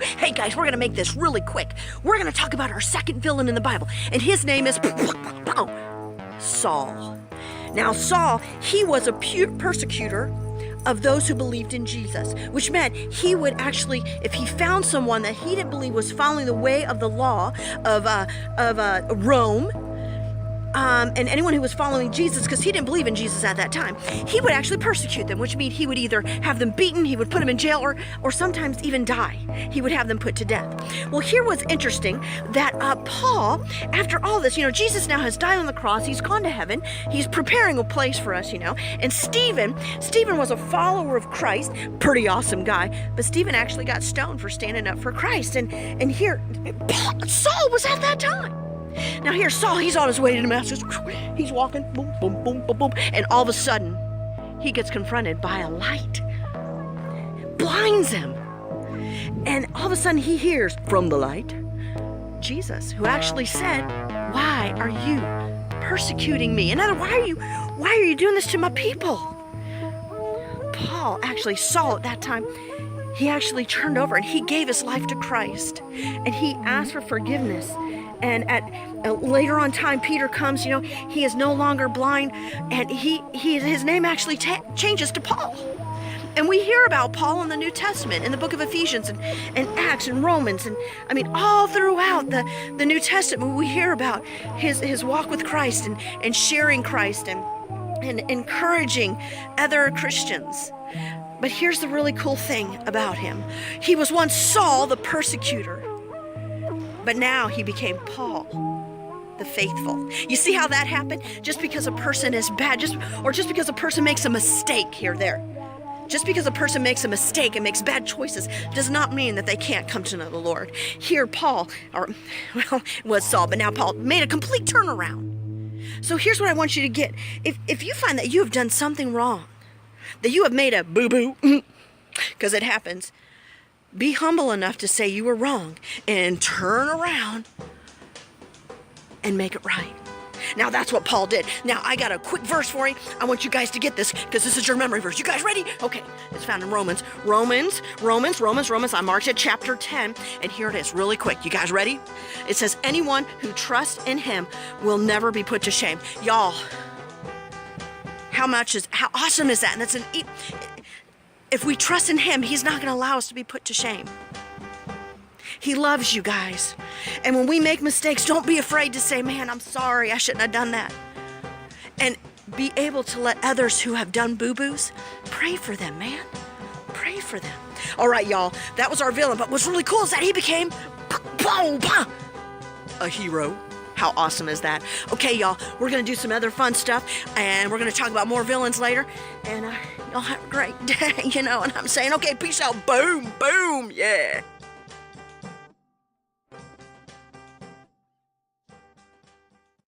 Hey guys, we're going to make this really quick. We're going to talk about our second villain in the Bible, and his name is Saul. Now Saul, he was a persecutor of those who believed in Jesus, which meant he would actually, if he found someone that he didn't believe was following the way of the law of Rome, and anyone who was following Jesus, because he didn't believe in Jesus at that time, he would actually persecute them, which means he would either have them beaten, he would put them in jail, or sometimes even die. He would have them put to death. Well, here was interesting that Paul, after all this, Jesus now has died on the cross, he's gone to heaven, he's preparing a place for us, and Stephen was a follower of Christ, pretty awesome guy, but Stephen actually got stoned for standing up for Christ, and here, Saul was at that time. Now here's Saul, he's on his way to Damascus. He's walking, boom, boom, boom, boom, boom. And all of a sudden, he gets confronted by a light. Blinds him. And all of a sudden, he hears from the light, Jesus, who actually said, why are you persecuting me? In other words, why are you doing this to my people? Saul at that time, he actually turned over and he gave his life to Christ. And he asked for forgiveness. And at later on time, Peter comes, he is no longer blind, and his name actually changes to Paul. And we hear about Paul in the New Testament, in the book of Ephesians and Acts and Romans, and all throughout the New Testament, we hear about his walk with Christ and sharing Christ and encouraging other Christians. But here's the really cool thing about him. He was once Saul the persecutor, but now he became Paul the faithful. You see how that happened? Just because a person is bad, just because a person makes a mistake just because a person makes a mistake and makes bad choices does not mean that they can't come to know the Lord. Here Paul, was Saul, but now Paul made a complete turnaround. So here's what I want you to get. If you find that you have done something wrong, that you have made a boo-boo, because it happens, be humble enough to say you were wrong and turn around and make it right. Now that's what Paul did. Now I got a quick verse for you. I want you guys to get this because this is your memory verse. You guys ready? Okay, it's found in Romans. I marked it chapter 10, and here it is really quick. You guys ready? It says, anyone who trusts in him will never be put to shame. Y'all, how awesome is that? And if we trust in him, he's not going to allow us to be put to shame. He loves you guys. And when we make mistakes, don't be afraid to say, man, I'm sorry, I shouldn't have done that. And be able to let others who have done boo-boos, pray for them, man. Pray for them. All right, y'all, that was our villain. But what's really cool is that he became a hero. How awesome is that? Okay, y'all, we're going to do some other fun stuff, and we're going to talk about more villains later, and y'all have a great day, and I'm saying, okay, peace out, boom, boom, yeah.